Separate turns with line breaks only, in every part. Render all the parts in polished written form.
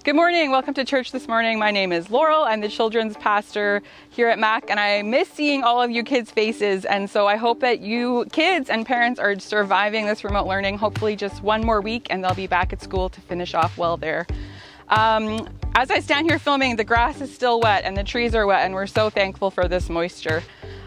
Good morning. Welcome to church this morning. My name is Laurel. I'm the children's pastor here at MAC, and I miss seeing all of you kids' faces. And so I hope that you kids and parents are surviving this remote learning. Hopefully just one more week and they'll be back at school to finish off well there. As I stand here filming, the grass is still wet and the trees are wet, and we're so thankful for this moisture.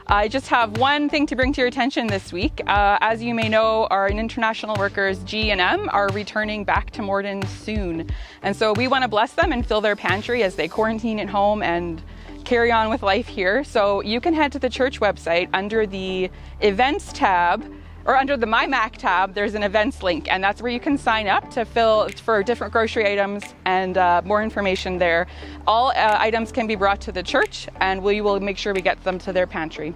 I just have one thing to bring to your attention this week. As you may know, our international workers, G and M, are returning back to Morden soon. And so we want to bless them and fill their pantry as they quarantine at home and carry on with life here. So you can head to the church website under the events tab, or under the My Mac tab, there's an events link, and that's where you can sign up to fill for different grocery items and more information there. All items can be brought to the church, and we will make sure we get them to their pantry.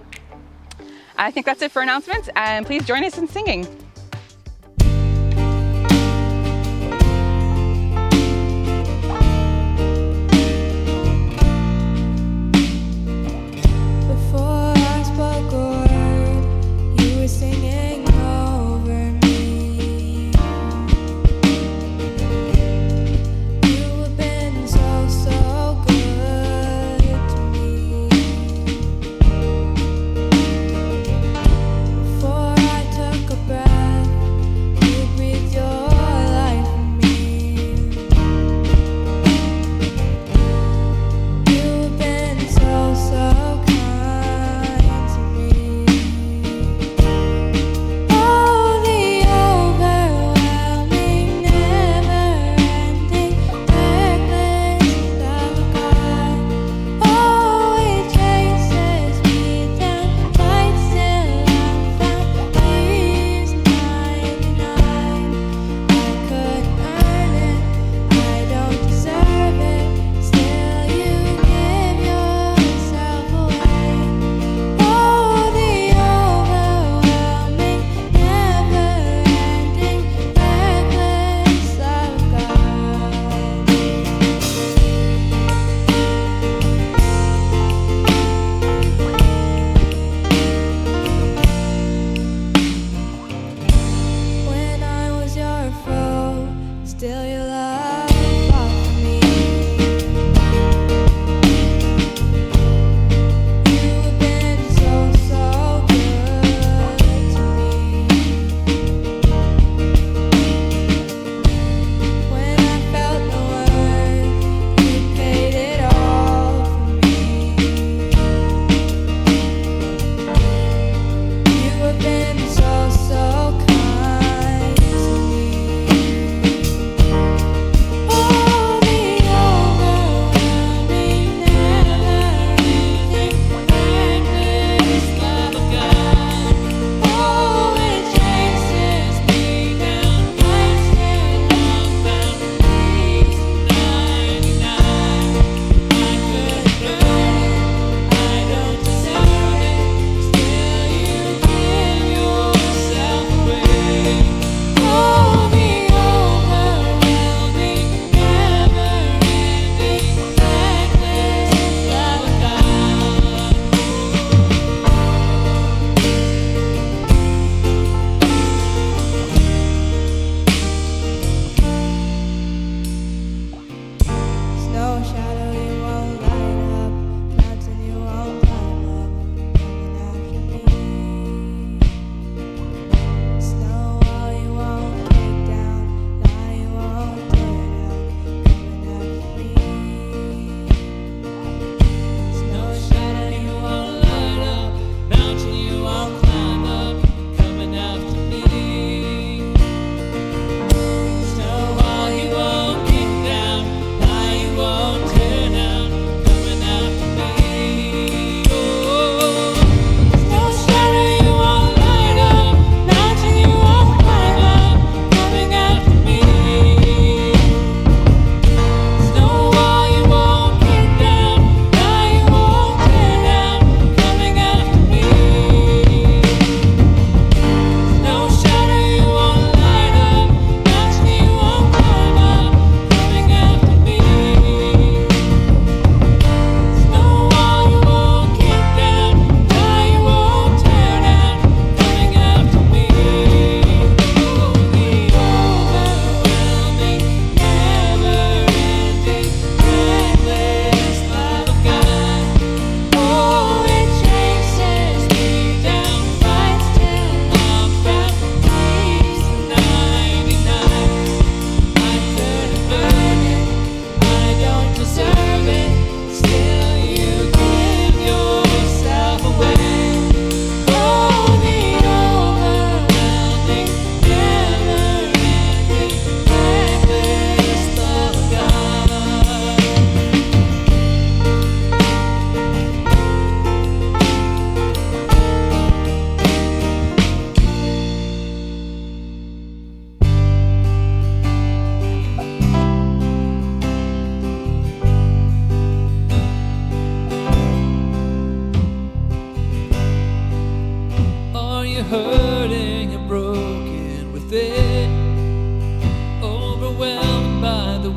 I think that's it for announcements, and please join us in singing.
Before I took a breath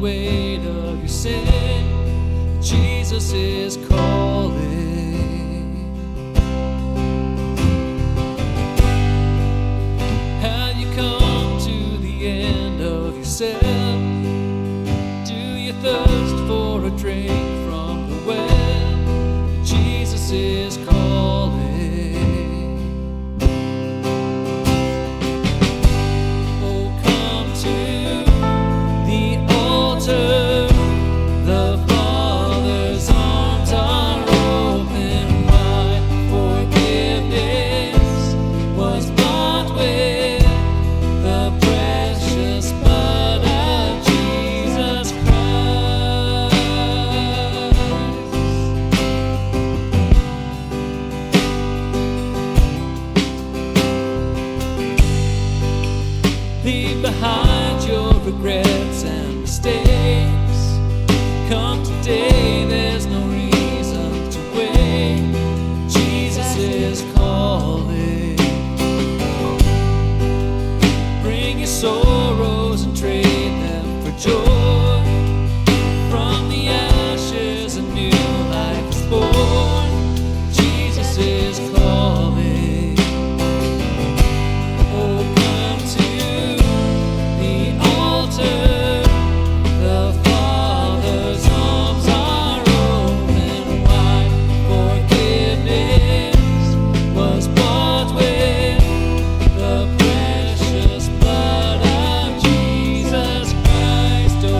weight of your sin. Jesus is calling. Have you come to the end of yourself? Do you thirst for a drink from the well? Jesus is calling. Oh, come to the altar. The Father's arms are open wide. Forgiveness was bought with the precious blood of Jesus Christ. Leave behind your regrets and mistakes. Come today, there's no reason to wait. Jesus is calling. Bring your sorrows and trade them for joy. From the ashes a new life is born. Jesus is calling. Oh, come to the altar. The Father's arms are open wide. Forgiveness was bought with the precious blood of Jesus Christ. Oh,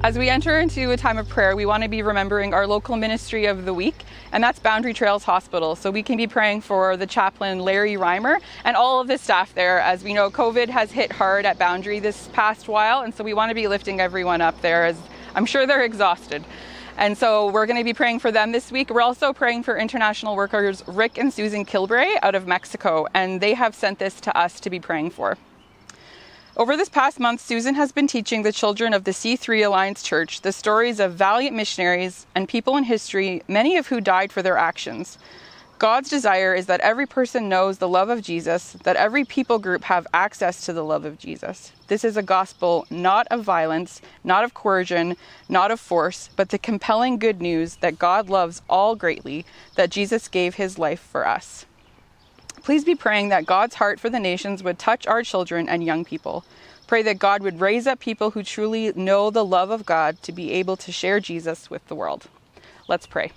As we enter into a time of prayer, we want to be remembering our local ministry of the week, and that's Boundary Trails Hospital. So we can be praying for the chaplain, Larry Reimer, and all of the staff there. As we know, COVID has hit hard at Boundary this past while, and so we want to be lifting everyone up there, as I'm sure they're exhausted. And so we're going to be praying for them this week. We're also praying for international workers Rick and Susan Kilbray out of Mexico, and they have sent this to us to be praying for. Over this past month, Susan has been teaching the children of the C3 Alliance Church the stories of valiant missionaries and people in history, many of who died for their actions. God's desire is that every person knows the love of Jesus, that every people group have access to the love of Jesus. This is a gospel not of violence, not of coercion, not of force, but the compelling good news that God loves all greatly, that Jesus gave his life for us. Please be praying that God's heart for the nations would touch our children and young people. Pray that God would raise up people who truly know the love of God to be able to share Jesus with the world. Let's pray.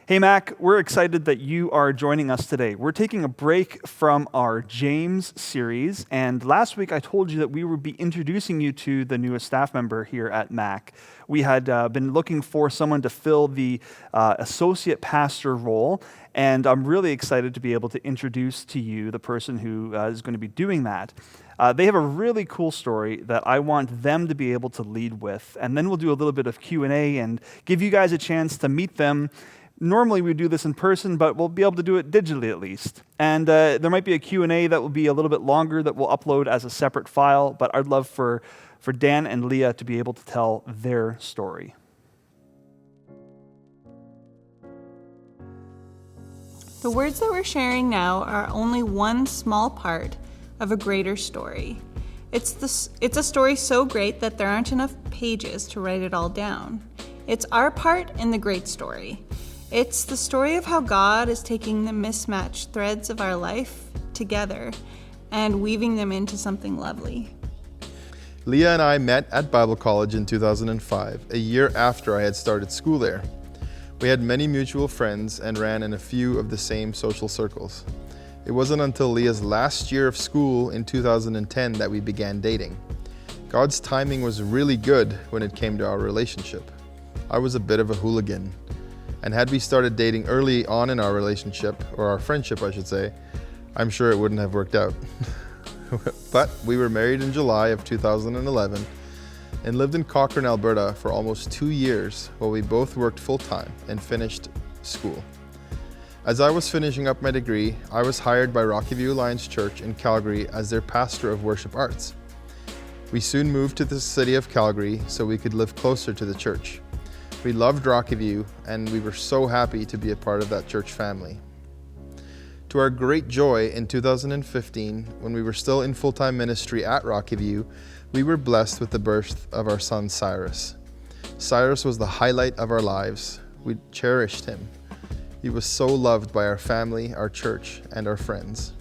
Hey Mac, we're excited that you are joining us today. We're taking a break from our James series, and last week I told you that we would be introducing you to the newest staff member here at Mac. We had been looking for someone to fill the associate pastor role, and I'm really excited to be able to introduce to you the person who is going to be doing that. They have a really cool story that I want them to be able to lead with, and then we'll do a little bit of Q&A and give you guys a chance to meet them. Normally we do this in person, but we'll be able to do it digitally at least. And there might be a Q&A that will be a little bit longer that we'll upload as a separate file, but I'd love for Dan and Leah to be able to tell their story.
The words that we're sharing now are only one small part of a greater story. It's a story so great that there aren't enough pages to write it all down. It's our part in the great story. It's the story of how God is taking the mismatched threads of our life together and weaving them into something lovely.
Leah and I met at Bible college in 2005, a year after I had started school there. We had many mutual friends and ran in a few of the same social circles. It wasn't until Leah's last year of school in 2010 that we began dating. God's timing was really good when it came to our relationship. I was a bit of a hooligan, and had we started dating early on in our relationship, or our friendship I should say, I'm sure it wouldn't have worked out. But we were married in July of 2011 and lived in Cochrane, Alberta for almost 2 years while we both worked full-time and finished school. As I was finishing up my degree, I was hired by Rocky View Alliance Church in Calgary as their pastor of worship arts. We soon moved to the city of Calgary so we could live closer to the church. We loved Rocky View, and we were so happy to be a part of that church family. To our great joy, in 2015, when we were still in full-time ministry at Rocky View, we were blessed with the birth of our son Cyrus. Cyrus was the highlight of our lives. We cherished him. He was so loved by our family, our church, and our friends.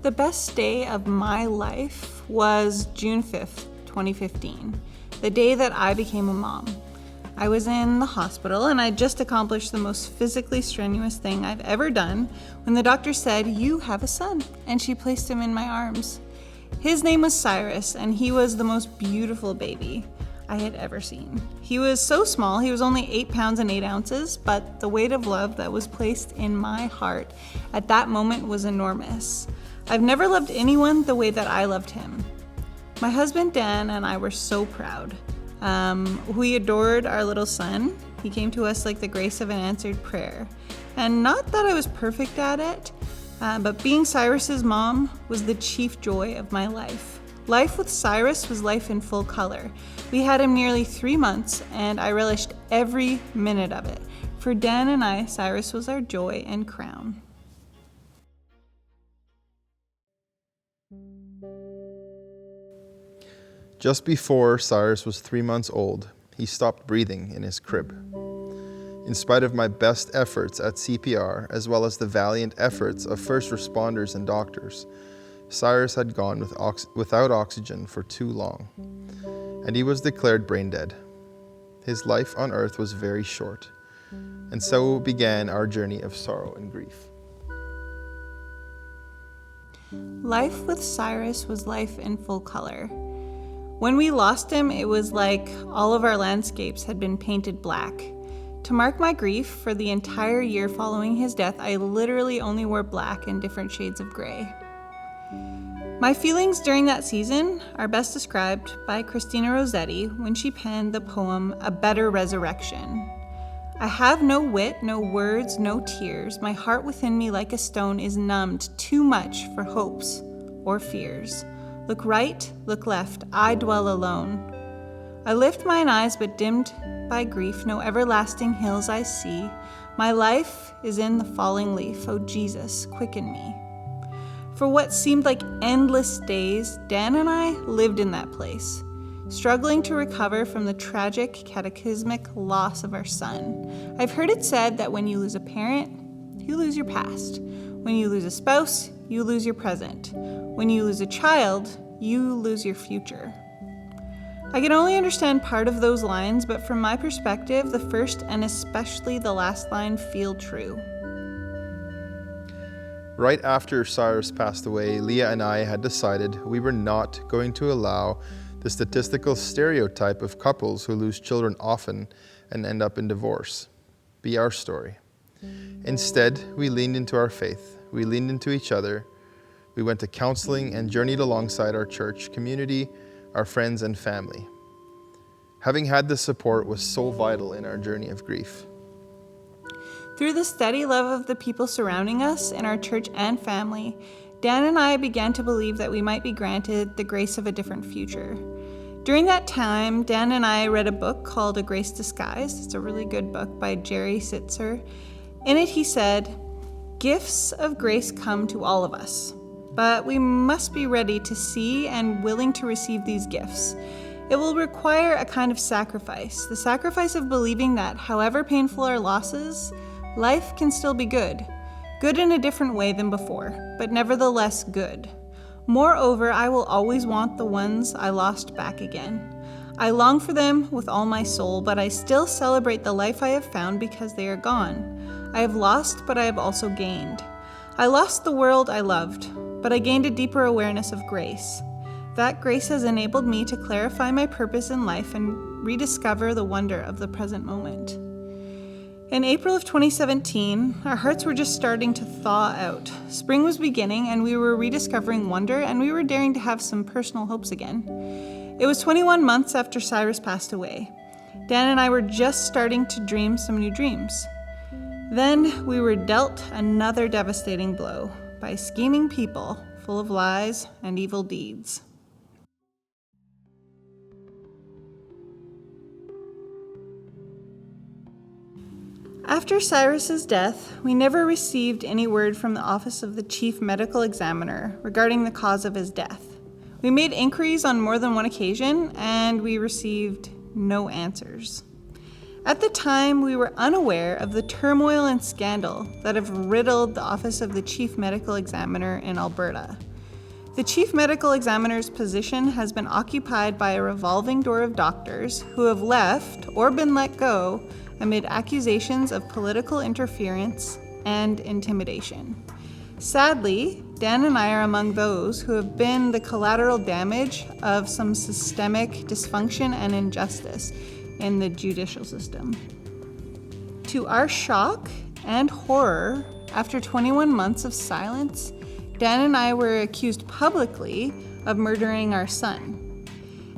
The best day of my life was June 5th, 2015, the day that I became a mom. I was in the hospital and I just accomplished the most physically strenuous thing I've ever done when the doctor said, "You have a son," and she placed him in my arms. His name was Cyrus, and he was the most beautiful baby I had ever seen. He was so small, he was only 8 pounds and 8 ounces, but the weight of love that was placed in my heart at that moment was enormous. I've never loved anyone the way that I loved him. My husband Dan and I were so proud. We adored our little son. He came to us like the grace of an answered prayer. And not that I was perfect at it, but being Cyrus's mom was the chief joy of my life. Life with Cyrus was life in full color. We had him nearly 3 months, and I relished every minute of it. For Dan and I, Cyrus was our joy and crown.
Just before Cyrus was 3 months old, he stopped breathing in his crib. In spite of my best efforts at CPR, as well as the valiant efforts of first responders and doctors, Cyrus had gone without oxygen for too long, and he was declared brain dead. His life on earth was very short, and so began our journey of sorrow and grief.
Life with Cyrus was life in full color. When we lost him, it was like all of our landscapes had been painted black. To mark my grief for the entire year following his death, I literally only wore black and different shades of gray. My feelings during that season are best described by Christina Rossetti when she penned the poem A Better Resurrection. I have no wit, no words, no tears. My heart within me like a stone is numbed too much for hopes or fears. Look right, look left, I dwell alone. I lift mine eyes, but dimmed by grief, no everlasting hills I see. My life is in the falling leaf, oh Jesus, quicken me. For what seemed like endless days, Dan and I lived in that place, struggling to recover from the tragic, cataclysmic loss of our son. I've heard it said that when you lose a parent, you lose your past. When you lose a spouse, you lose your present. When you lose a child, you lose your future. I can only understand part of those lines, but from my perspective, the first and especially the last line feel true.
Right after Cyrus passed away, Leah and I had decided we were not going to allow the statistical stereotype of couples who lose children often and end up in divorce be our story. Instead, we leaned into our faith. We leaned into each other. We went to counseling and journeyed alongside our church community, our friends and family. Having had this support was so vital in our journey of grief.
Through the steady love of the people surrounding us in our church and family, Dan and I began to believe that we might be granted the grace of a different future. During that time, Dan and I read a book called A Grace Disguised. It's a really good book by Jerry Sitzer. In it, he said, "Gifts of grace come to all of us, but we must be ready to see and willing to receive these gifts. It will require a kind of sacrifice, the sacrifice of believing that however painful our losses, life can still be good. Good in a different way than before, but nevertheless good. Moreover, I will always want the ones I lost back again. I long for them with all my soul, but I still celebrate the life I have found because they are gone. I have lost, but I have also gained. I lost the world I loved, but I gained a deeper awareness of grace. That grace has enabled me to clarify my purpose in life and rediscover the wonder of the present moment. In April of 2017, our hearts were just starting to thaw out. Spring was beginning, and we were rediscovering wonder, and we were daring to have some personal hopes again. It was 21 months after Cyrus passed away. Dan and I were just starting to dream some new dreams. Then we were dealt another devastating blow by scheming people full of lies and evil deeds. After Cyrus's death, we never received any word from the Office of the Chief Medical Examiner regarding the cause of his death. We made inquiries on more than one occasion, and we received no answers. At the time, we were unaware of the turmoil and scandal that have riddled the Office of the Chief Medical Examiner in Alberta. The Chief Medical Examiner's position has been occupied by a revolving door of doctors who have left or been let go amid accusations of political interference and intimidation. Sadly, Dan and I are among those who have been the collateral damage of some systemic dysfunction and injustice in the judicial system. To our shock and horror, after 21 months of silence, Dan and I were accused publicly of murdering our son.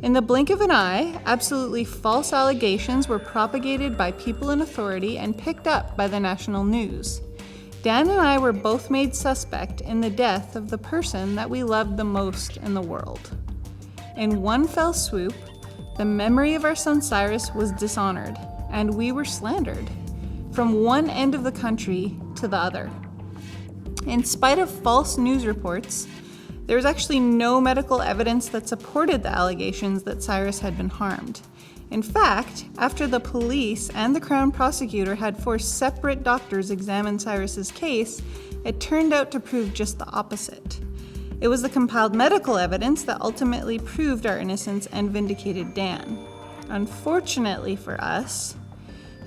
In the blink of an eye, absolutely false allegations were propagated by people in authority and picked up by the national news. Dan and I were both made suspect in the death of the person that we loved the most in the world. In one fell swoop, the memory of our son Cyrus was dishonored, and we were slandered from one end of the country to the other. In spite of false news reports, there was actually no medical evidence that supported the allegations that Cyrus had been harmed. In fact, after the police and the Crown prosecutor had 4 separate doctors examine Cyrus's case, it turned out to prove just the opposite. It was the compiled medical evidence that ultimately proved our innocence and vindicated Dan. Unfortunately for us,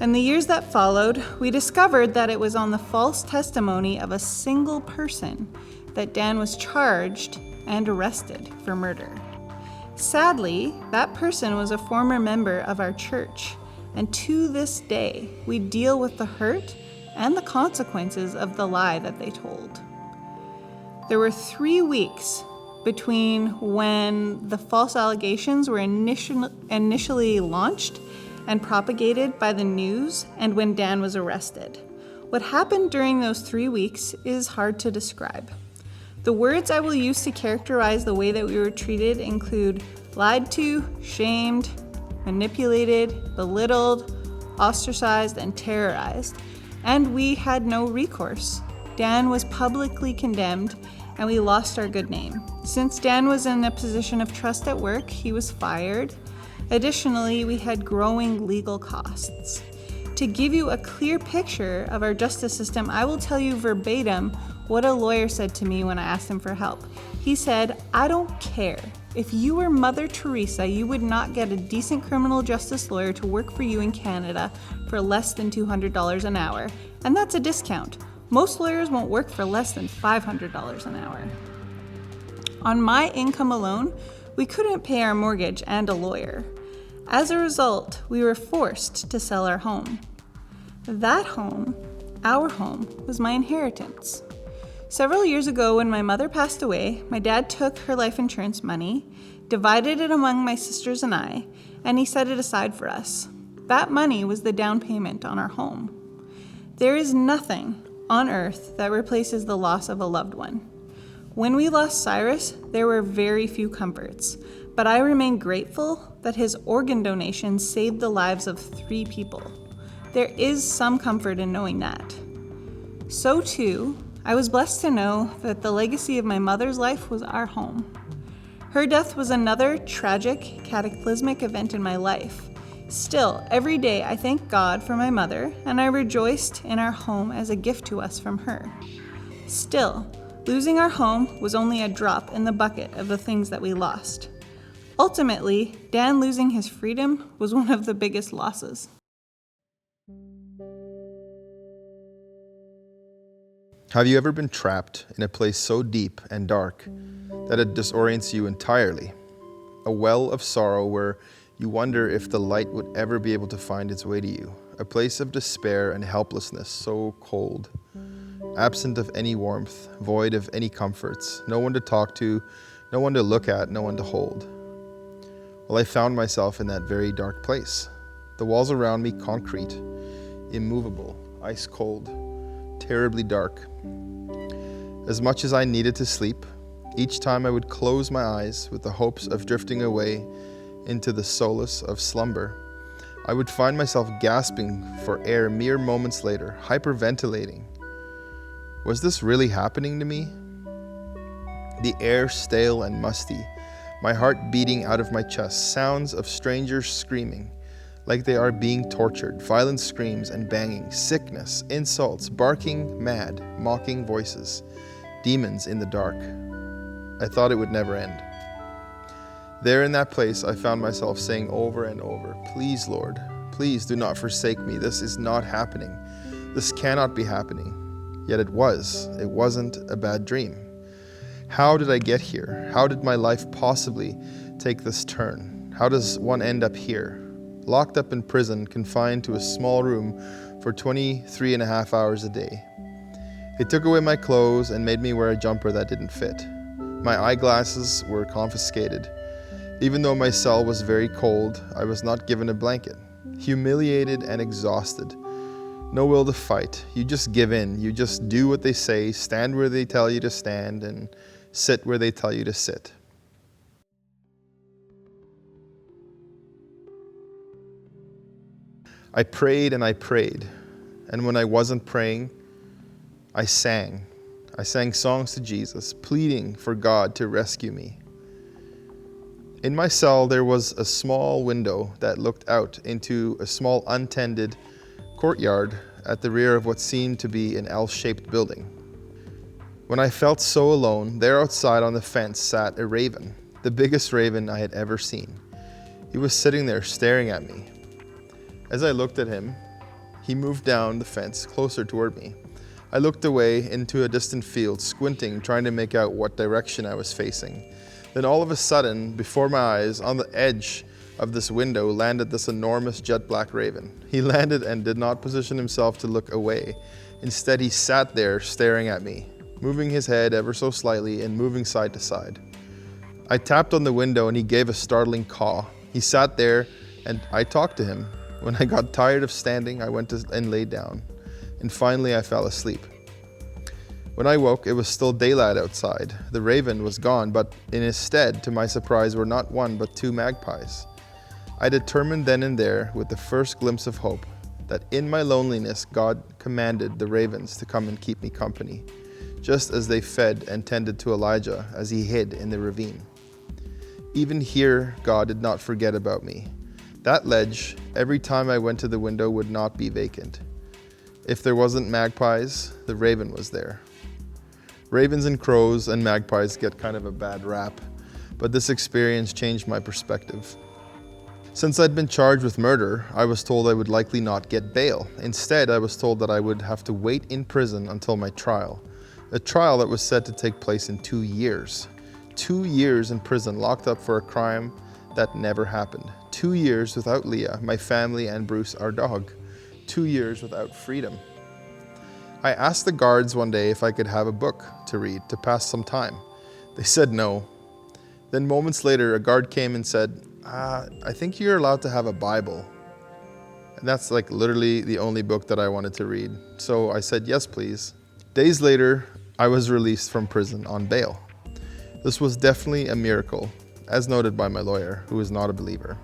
in the years that followed, we discovered that it was on the false testimony of a single person that Dan was charged and arrested for murder. Sadly, that person was a former member of our church, and to this day, we deal with the hurt and the consequences of the lie that they told. There were 3 weeks between when the false allegations were initially launched and propagated by the news and when Dan was arrested. What happened during those 3 weeks is hard to describe. The words I will use to characterize the way that we were treated include lied to, shamed, manipulated, belittled, ostracized, and terrorized. And we had no recourse. Dan was publicly condemned, and we lost our good name. Since Dan was in a position of trust at work, he was fired. Additionally, we had growing legal costs. To give you a clear picture of our justice system, I will tell you verbatim what a lawyer said to me when I asked him for help. He said, "I don't care. If you were Mother Teresa, you would not get a decent criminal justice lawyer to work for you in Canada for less than $200 an hour. And that's a discount. Most lawyers won't work for less than $500 an hour." On my income alone, we couldn't pay our mortgage and a lawyer. As a result, we were forced to sell our home. That home, our home, was my inheritance. Several years ago, when my mother passed away, my dad took her life insurance money, divided it among my sisters and I, and he set it aside for us. That money was the down payment on our home. There is nothing on earth that replaces the loss of a loved one. When we lost Cyrus, there were very few comforts, but I remain grateful that his organ donation saved the lives of 3 people. There is some comfort in knowing that. So too, I was blessed to know that the legacy of my mother's life was our home. Her death was another tragic, cataclysmic event in my life. Still, every day I thank God for my mother, and I rejoiced in our home as a gift to us from her. Still, Losing our home was only a drop in the bucket of the things that we lost. Ultimately, Dan losing his freedom was one of the biggest losses.
Have you ever been trapped in a place so deep and dark that it disorients you entirely? A well of sorrow where you wonder if the light would ever be able to find its way to you. A place of despair and helplessness, so cold. Absent of any warmth, void of any comforts, no one to talk to, no one to look at, no one to hold. Well, I found myself in that very dark place. The walls around me concrete, immovable, ice cold, terribly dark. As much as I needed to sleep, each time I would close my eyes with the hopes of drifting away into the solace of slumber, I would find myself gasping for air mere moments later, hyperventilating. Was this really happening to me? The air stale and musty, my heart beating out of my chest, sounds of strangers screaming like they are being tortured, violent screams and banging, sickness, insults, barking, mad, mocking voices, demons in the dark. I thought it would never end. There in that place, I found myself saying over and over, "Please, Lord, please do not forsake me. This is not happening. This cannot be happening." Yet it was. It wasn't a bad dream. How did I get here? How did my life possibly take this turn? How does one end up here? Locked up in prison, confined to a small room for 23 and a half hours a day. They took away my clothes and made me wear a jumper that didn't fit. My eyeglasses were confiscated. Even though my cell was very cold, I was not given a blanket. Humiliated and exhausted. No will to fight. You just give in. You just do what they say, stand where they tell you to stand, and sit where they tell you to sit. I prayed and I prayed. And when I wasn't praying, I sang. I sang songs to Jesus, pleading for God to rescue me. In my cell, there was a small window that looked out into a small untended courtyard at the rear of what seemed to be an L-shaped building. When I felt so alone, there outside on the fence sat a raven, the biggest raven I had ever seen. He was sitting there staring at me. As I looked at him, he moved down the fence closer toward me. I looked away into a distant field, squinting, trying to make out what direction I was facing. Then all of a sudden, before my eyes, on the edge of this window, landed this enormous jet black raven. He landed and did not position himself to look away. Instead, he sat there staring at me, moving his head ever so slightly and moving side to side. I tapped on the window and he gave a startling caw. He sat there and I talked to him. When I got tired of standing, I went and laid down. And finally, I fell asleep. When I woke, it was still daylight outside. The raven was gone, but in his stead, to my surprise, were not one but two magpies. I determined then and there, with the first glimpse of hope, that in my loneliness, God commanded the ravens to come and keep me company, just as they fed and tended to Elijah as he hid in the ravine. Even here, God did not forget about me. That ledge, every time I went to the window, would not be vacant. If there wasn't magpies, the raven was there. Ravens and crows and magpies get kind of a bad rap, but this experience changed my perspective. Since I'd been charged with murder, I was told I would likely not get bail. Instead, I was told that I would have to wait in prison until my trial. A trial that was said to take place in 2 years. 2 years in prison, locked up for a crime that never happened. 2 years without Leah, my family, and Bruce, our dog. 2 years without freedom. I asked the guards one day if I could have a book to read to pass some time. They said no. Then moments later, a guard came and said, I think you're allowed to have a Bible. And that's like literally the only book that I wanted to read. So I said, yes, please. Days later, I was released from prison on bail. This was definitely a miracle, as noted by my lawyer, who is not a believer.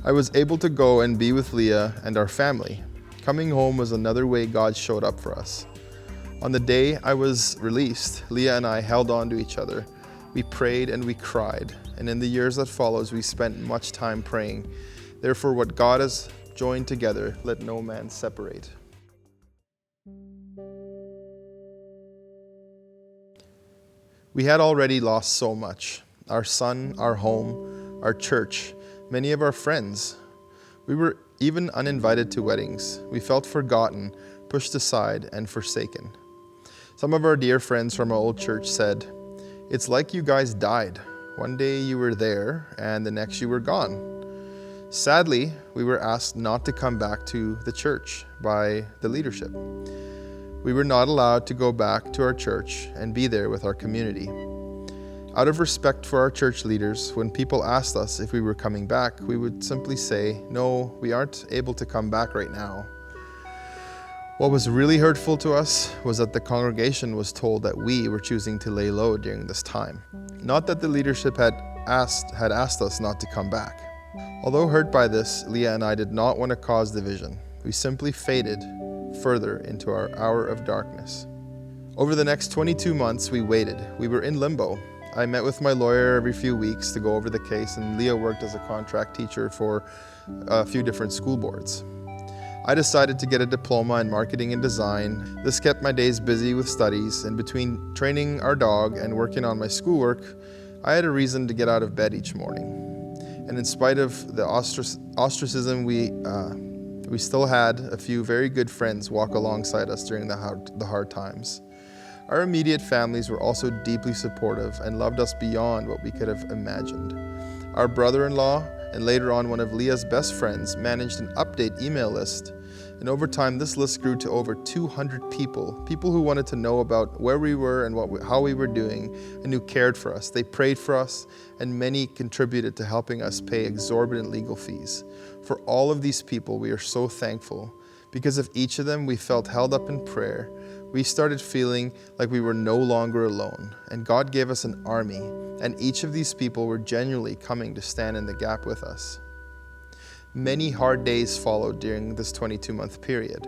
I was able to go and be with Leah and our family. Coming home was another way God showed up for us. On the day I was released, Leah and I held on to each other. We prayed and we cried, and in the years that follows, we spent much time praying. Therefore, what God has joined together, let no man separate. We had already lost so much: our son, our home, our church, many of our friends. We were even uninvited to weddings. We felt forgotten, pushed aside, and forsaken. Some of our dear friends from our old church said, "It's like you guys died. One day you were there, and the next you were gone." Sadly, we were asked not to come back to the church by the leadership. We were not allowed to go back to our church and be there with our community. Out of respect for our church leaders, when people asked us if we were coming back, we would simply say, "No, we aren't able to come back right now." What was really hurtful to us was that the congregation was told that we were choosing to lay low during this time. Not that the leadership had asked us not to come back. Although hurt by this, Leah and I did not want to cause division. We simply faded further into our hour of darkness. Over the next 22 months, we waited. We were in limbo. I met with my lawyer every few weeks to go over the case, and Leah worked as a contract teacher for a few different school boards. I decided to get a diploma in marketing and design. This kept my days busy with studies, and between training our dog and working on my schoolwork, I had a reason to get out of bed each morning. And in spite of the ostracism, we still had a few very good friends walk alongside us during the hard times. Our immediate families were also deeply supportive and loved us beyond what we could have imagined. Our brother-in-law, and later on one of Leah's best friends, managed an update email list. And over time, this list grew to over 200 people who wanted to know about where we were and how we were doing, and who cared for us. They prayed for us, and many contributed to helping us pay exorbitant legal fees. For all of these people, we are so thankful. Because of each of them, we felt held up in prayer. We started feeling like we were no longer alone, and God gave us an army, and each of these people were genuinely coming to stand in the gap with us. Many hard days followed during this 22-month period,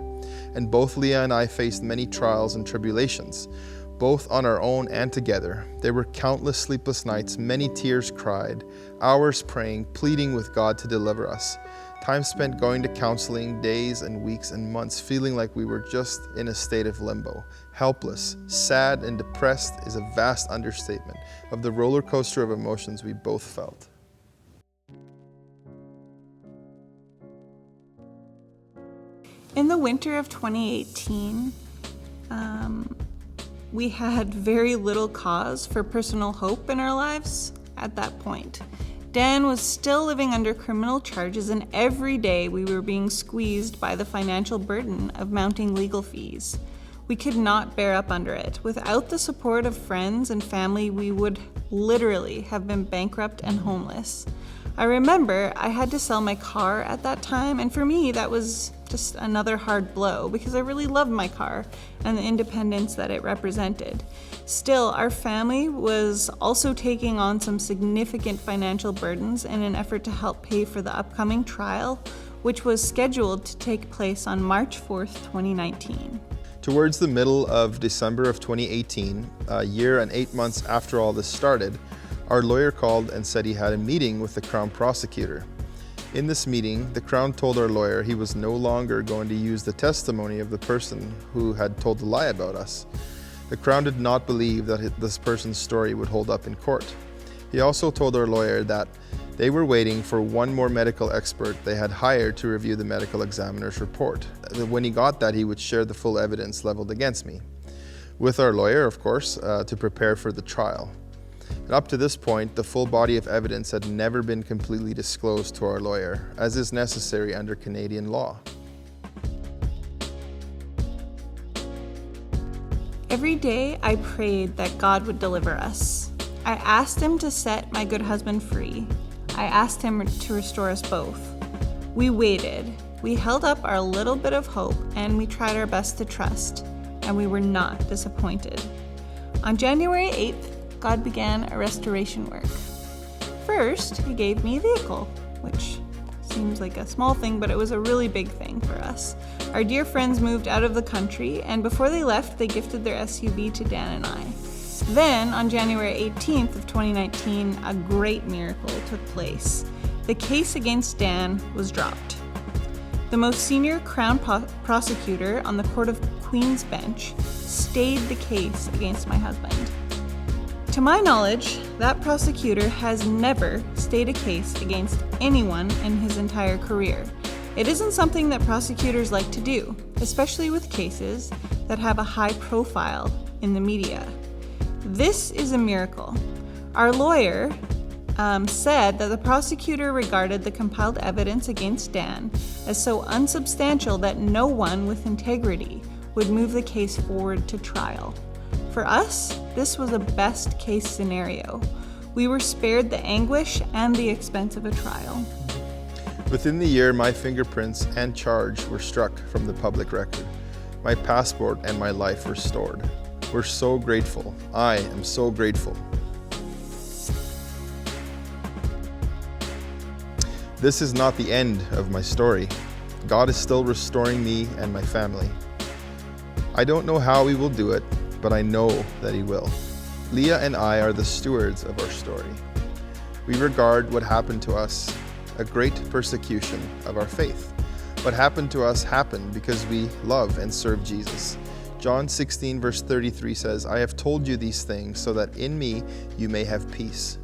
and both Leah and I faced many trials and tribulations, both on our own and together. There were countless sleepless nights, many tears cried, hours praying, pleading with God to deliver us. Time spent going to counseling, days and weeks and months, feeling like we were just in a state of limbo. Helpless, sad, and depressed is a vast understatement of the roller coaster of emotions we both felt.
In the winter of 2018, we had very little cause for personal hope in our lives at that point. Dan was still living under criminal charges, and every day we were being squeezed by the financial burden of mounting legal fees. We could not bear up under it. Without the support of friends and family, we would literally have been bankrupt and homeless. I remember I had to sell my car at that time, and for me that was just another hard blow because I really loved my car and the independence that it represented. Still, our family was also taking on some significant financial burdens in an effort to help pay for the upcoming trial, which was scheduled to take place on March 4th, 2019.
Towards the middle of December of 2018, a year and 8 months after all this started, our lawyer called and said he had a meeting with the Crown prosecutor. In this meeting, the Crown told our lawyer he was no longer going to use the testimony of the person who had told the lie about us. The Crown did not believe that this person's story would hold up in court. He also told our lawyer that they were waiting for one more medical expert they had hired to review the medical examiner's report. When he got that, he would share the full evidence leveled against me, with our lawyer, of course, to prepare for the trial. And up to this point, the full body of evidence had never been completely disclosed to our lawyer, as is necessary under Canadian law.
Every day I prayed that God would deliver us. I asked him to set my good husband free. I asked him to restore us both. We waited. We held up our little bit of hope, and we tried our best to trust, and we were not disappointed. On January 8th, God began a restoration work. First, he gave me a vehicle, which seems like a small thing, but it was a really big thing for us. Our dear friends moved out of the country, and before they left, they gifted their SUV to Dan and I. Then, on January 18th of 2019, a great miracle took place. The case against Dan was dropped. The most senior Crown prosecutor on the Court of Queen's bench stayed the case against my husband. To my knowledge, that prosecutor has never stayed a case against anyone in his entire career. It isn't something that prosecutors like to do, especially with cases that have a high profile in the media. This is a miracle. Our lawyer said that the prosecutor regarded the compiled evidence against Dan as so unsubstantial that no one with integrity would move the case forward to trial. For us, this was a best case scenario. We were spared the anguish and the expense of a trial.
Within the year, my fingerprints and charge were struck from the public record. My passport and my life restored. We're so grateful. I am so grateful. This is not the end of my story. God is still restoring me and my family. I don't know how He will do it, but I know that He will. Leah and I are the stewards of our story. We regard what happened to us a great persecution of our faith. What happened to us happened because we love and serve Jesus. John 16 verse 33 says, I have told you these things so that in me you may have peace.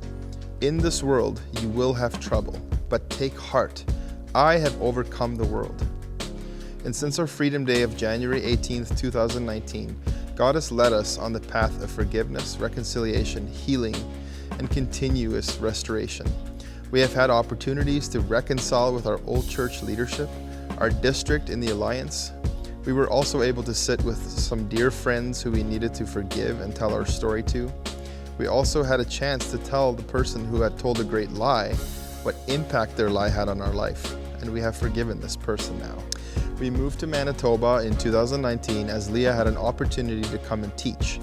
In this world you will have trouble, but take heart. I have overcome the world. And since our Freedom Day of January 18th, 2019, God has led us on the path of forgiveness, reconciliation, healing, and continuous restoration. We have had opportunities to reconcile with our old church leadership, our district in the Alliance. We were also able to sit with some dear friends who we needed to forgive and tell our story to. We also had a chance to tell the person who had told a great lie what impact their lie had on our life, and we have forgiven this person now. We moved to Manitoba in 2019 as Leah had an opportunity to come and teach.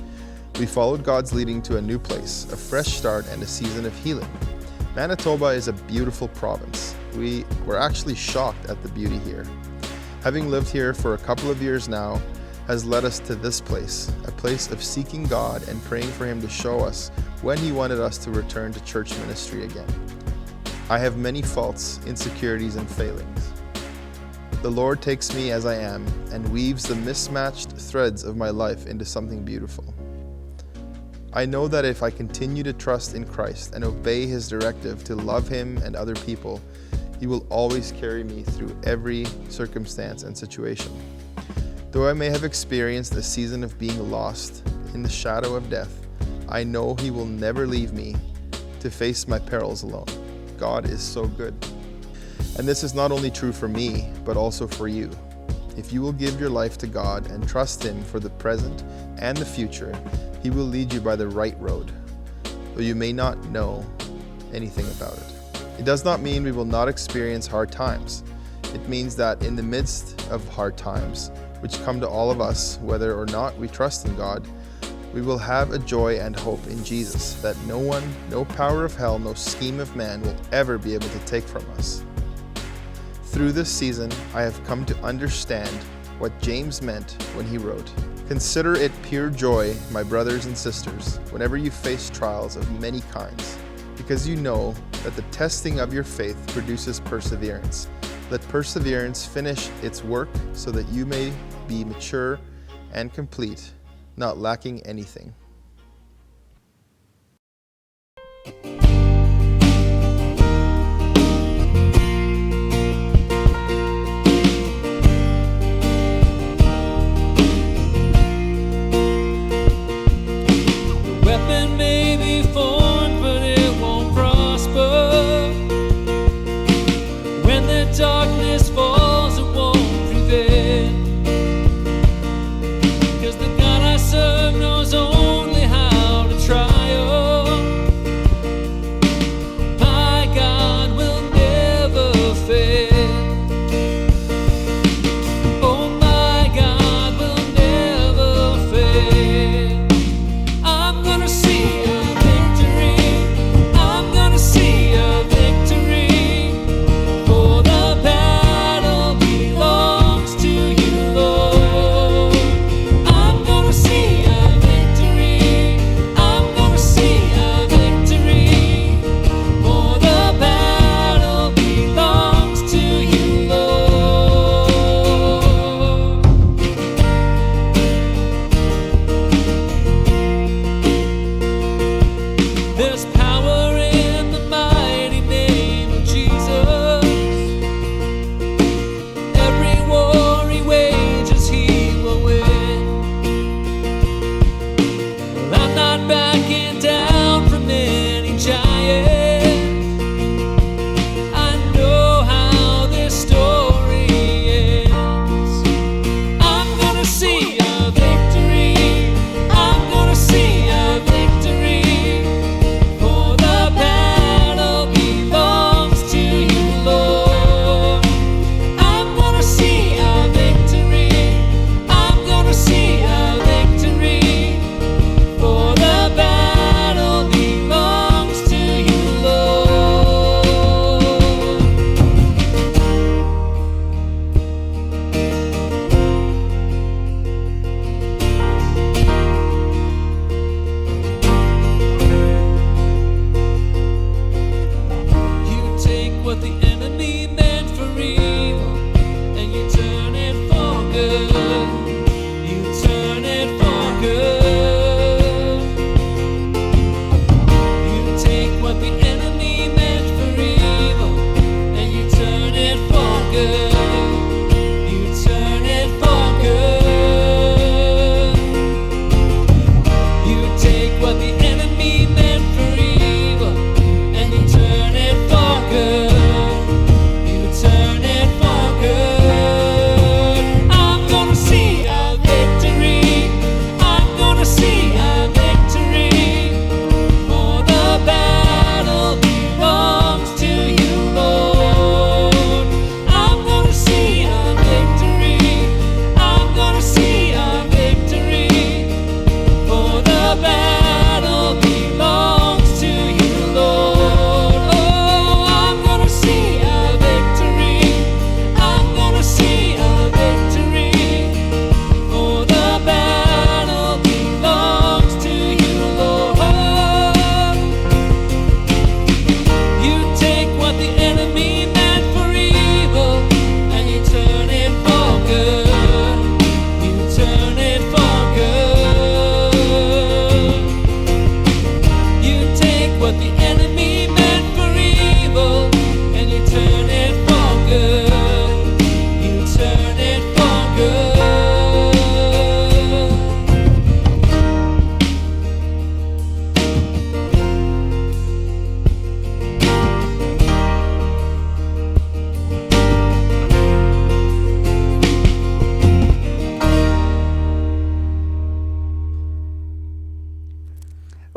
We followed God's leading to a new place, a fresh start, and a season of healing. Manitoba is a beautiful province. We were actually shocked at the beauty here. Having lived here for a couple of years now has led us to this place, a place of seeking God and praying for Him to show us when He wanted us to return to church ministry again. I have many faults, insecurities, and failings. The Lord takes me as I am and weaves the mismatched threads of my life into something beautiful. I know that if I continue to trust in Christ and obey His directive to love Him and other people, He will always carry me through every circumstance and situation. Though I may have experienced a season of being lost in the shadow of death, I know He will never leave me to face my perils alone. God is so good. And this is not only true for me, but also for you. If you will give your life to God and trust Him for the present and the future, He will lead you by the right road, though you may not know anything about it. It does not mean we will not experience hard times. It means that in the midst of hard times, which come to all of us, whether or not we trust in God, we will have a joy and hope in Jesus that no one, no power of hell, no scheme of man will ever be able to take from us. Through this season, I have come to understand what James meant when he wrote, "Consider it pure joy, my brothers and sisters, whenever you face trials of many kinds, because you know that the testing of your faith produces perseverance. Let perseverance finish its work so that you may be mature and complete, not lacking anything."
Weapon may be formed, but it won't prosper. When the darkness falls, it won't prevail. 'Cause the God I serve knows only how to triumph.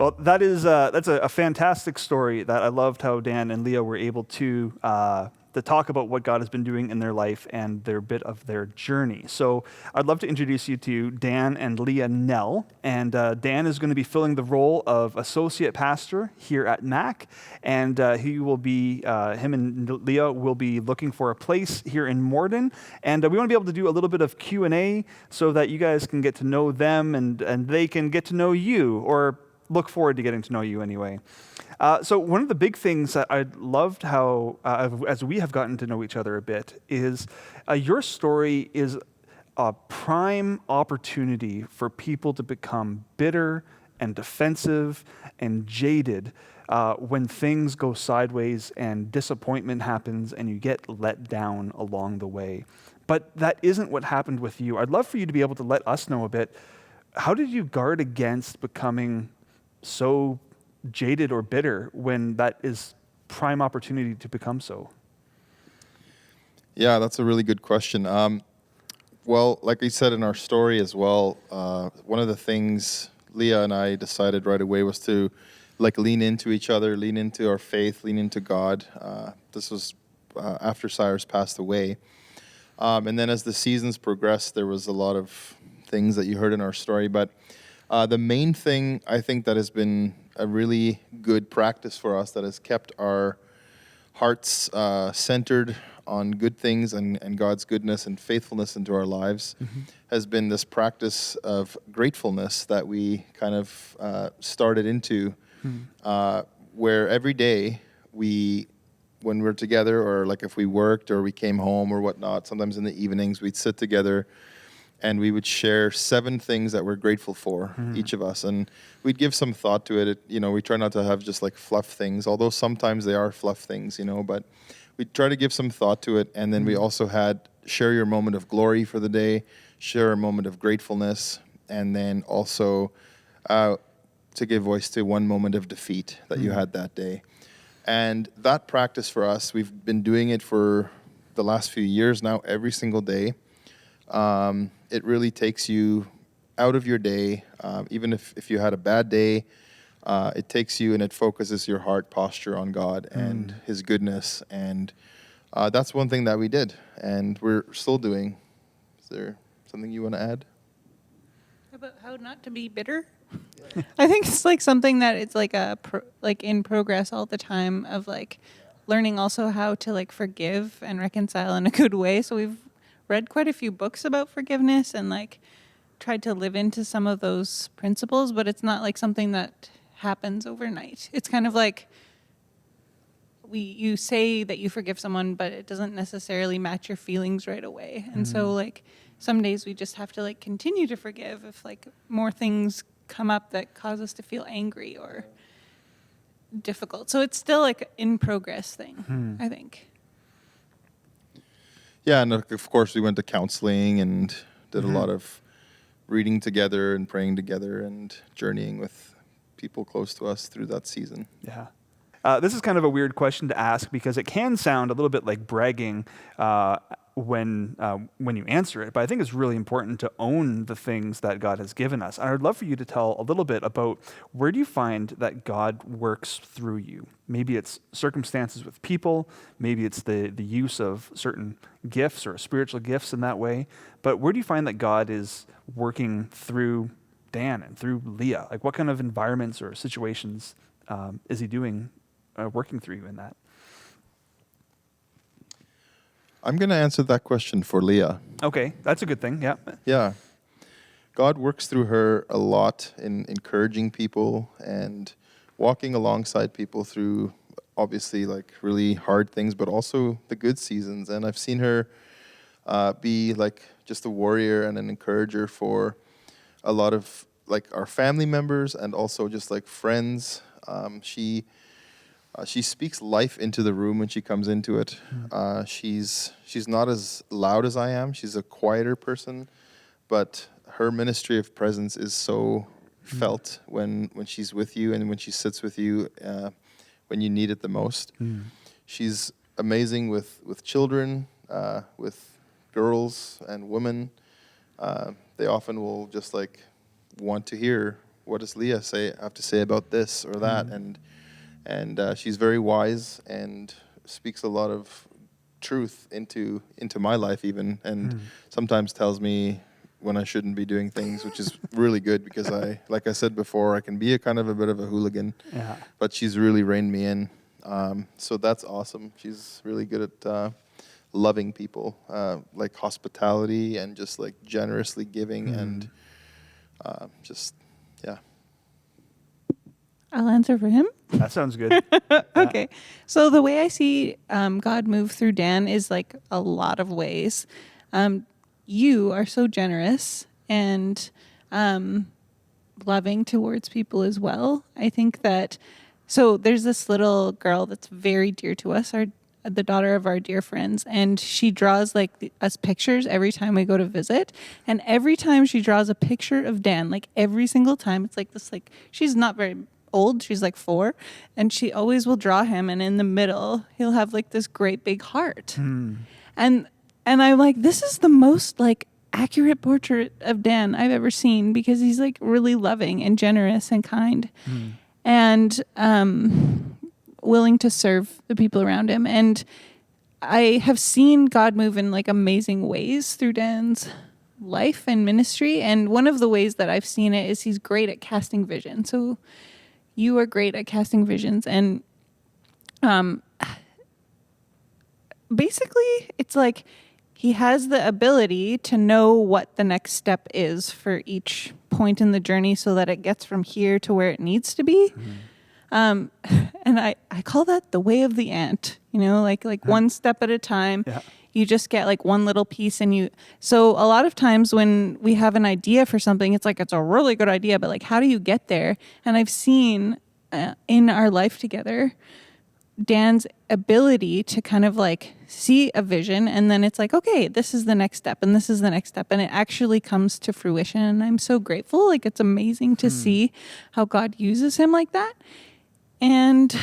Well, that's a fantastic story. That I loved how Dan and Leah were able to talk about what God has been doing in their life and their bit of their journey. So I'd love to introduce you to Dan and Leah Nell. And Dan is going to be filling the role of associate pastor here at Mac. And him and Leah will be looking for a place here in Morden. And we want to be able to do a little bit of Q&A so that you guys can get to know them and they can get to know you, or look forward to getting to know you anyway. So one of the big things that I loved how, as we have gotten to know each other a bit, is your story is a prime opportunity for people to become bitter and defensive and jaded when things go sideways and disappointment happens and you get let down along the way. But that isn't what happened with you. I'd love for you to be able to let us know a bit. How did you guard against becoming so jaded or bitter when that is prime opportunity to become so?
Yeah, that's a really good question. Well, like we said in our story as well, one of the things Leah and I decided right away was to lean into each other, lean into our faith, lean into God. This was after Cyrus passed away. And then as the seasons progressed, there was a lot of things that you heard in our story. But the main thing I think that has been a really good practice for us, that has kept our hearts centered on good things and God's goodness and faithfulness into our lives, has been this practice of gratefulness that we kind of started into, where every day when we're together, or like if we worked or we came home or whatnot, sometimes in the evenings we'd sit together and we would share 7 things that we're grateful for, each of us. And we'd give some thought to it. We try not to have just like fluff things, although sometimes they are fluff things, but we try to give some thought to it. And then we also had share your moment of glory for the day, share a moment of gratefulness, and then also to give voice to one moment of defeat that you had that day. And that practice for us, we've been doing it for the last few years now, every single day. It really takes you out of your day. Even if you had a bad day, it takes you and it focuses your heart posture on God and His goodness. And that's one thing that we did, and we're still doing. Is there something you want to add?
About how not to be bitter? I think it's like something that it's like in progress all the time, of like learning also how to like forgive and reconcile in a good way. So we've read quite a few books about forgiveness and like tried to live into some of those principles, but it's not like something that happens overnight. It's kind of like you say that you forgive someone, but it doesn't necessarily match your feelings right away. And so like some days we just have to like continue to forgive if like more things come up that cause us to feel angry or difficult. So it's still like in progress thing, I think.
Yeah, and of course we went to counseling and did a lot of reading together and praying together and journeying with people close to us through that season.
Yeah. This is kind of a weird question to ask because it can sound a little bit like bragging when you answer it, but I think it's really important to own the things that God has given us. And I'd love for you to tell a little bit about, where do you find that God works through you? Maybe it's circumstances with people, maybe it's the use of certain gifts or spiritual gifts in that way, but where do you find that God is working through Dan and through Leah? Like, what kind of environments or situations is He doing, working through you in that?
I'm going to answer that question for Leah.
Okay, that's a good thing, yeah.
Yeah. God works through her a lot in encouraging people and walking alongside people through, obviously, like really hard things, but also the good seasons. And I've seen her be like just a warrior and an encourager for a lot of like our family members and also just like friends. She speaks life into the room when she comes into it. She's not as loud as I am. She's a quieter person, but her ministry of presence is so felt when she's with you and when she sits with you when you need it the most. She's amazing with children, with girls and women. They often will just like want to hear what does Leah have to say about this or that, and she's very wise and speaks a lot of truth into my life even, and sometimes tells me when I shouldn't be doing things, which is really good because like I said before, I can be a kind of a bit of a hooligan, but she's really reined me in. So that's awesome. She's really good at loving people, like hospitality and just like generously giving and yeah.
I'll answer for him.
That sounds good.
Okay. So the way I see God move through Dan is like a lot of ways. You are so generous and loving towards people as well. I think that, so there's this little girl that's very dear to us, the daughter of our dear friends, and she draws like us pictures every time we go to visit. And every time she draws a picture of Dan, like every single time, it's like this, like she's not very old, she's like 4, and she always will draw him, and in the middle he'll have like this great big heart. And I'm like, this is the most like accurate portrait of Dan I've ever seen, because he's like really loving and generous and kind and willing to serve the people around him. And I have seen God move in like amazing ways through Dan's life and ministry. And one of the ways that I've seen it is he's great at casting vision. So you are great at casting visions. And basically it's like he has the ability to know what the next step is for each point in the journey so that it gets from here to where it needs to be. And I call that the way of the ant, you know, like one step at a time. You just get like one little piece, and so a lot of times when we have an idea for something, it's like, it's a really good idea, but like, how do you get there? And I've seen in our life together, Dan's ability to kind of like see a vision, and then it's like, okay, this is the next step, and this is the next step, and it actually comes to fruition. And I'm so grateful. Like, it's amazing to see how God uses him like that. And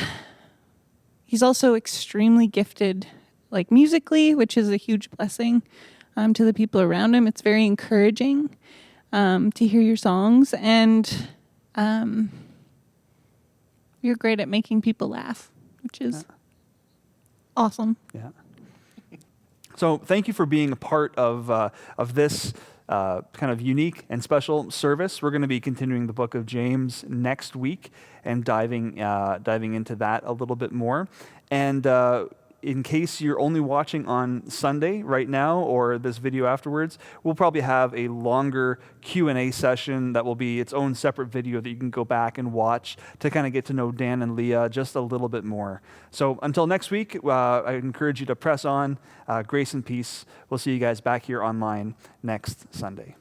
he's also extremely gifted, like musically, which is a huge blessing to the people around him. It's very encouraging to hear your songs, and you're great at making people laugh, which is awesome.
Yeah. So thank you for being a part of this kind of unique and special service. We're going to be continuing the book of James next week and diving into that a little bit more. And in case you're only watching on Sunday right now or this video afterwards, we'll probably have a longer Q&A session that will be its own separate video that you can go back and watch to kind of get to know Dan and Leah just a little bit more. So until next week, I encourage you to press on. Grace and peace. We'll see you guys back here online next Sunday.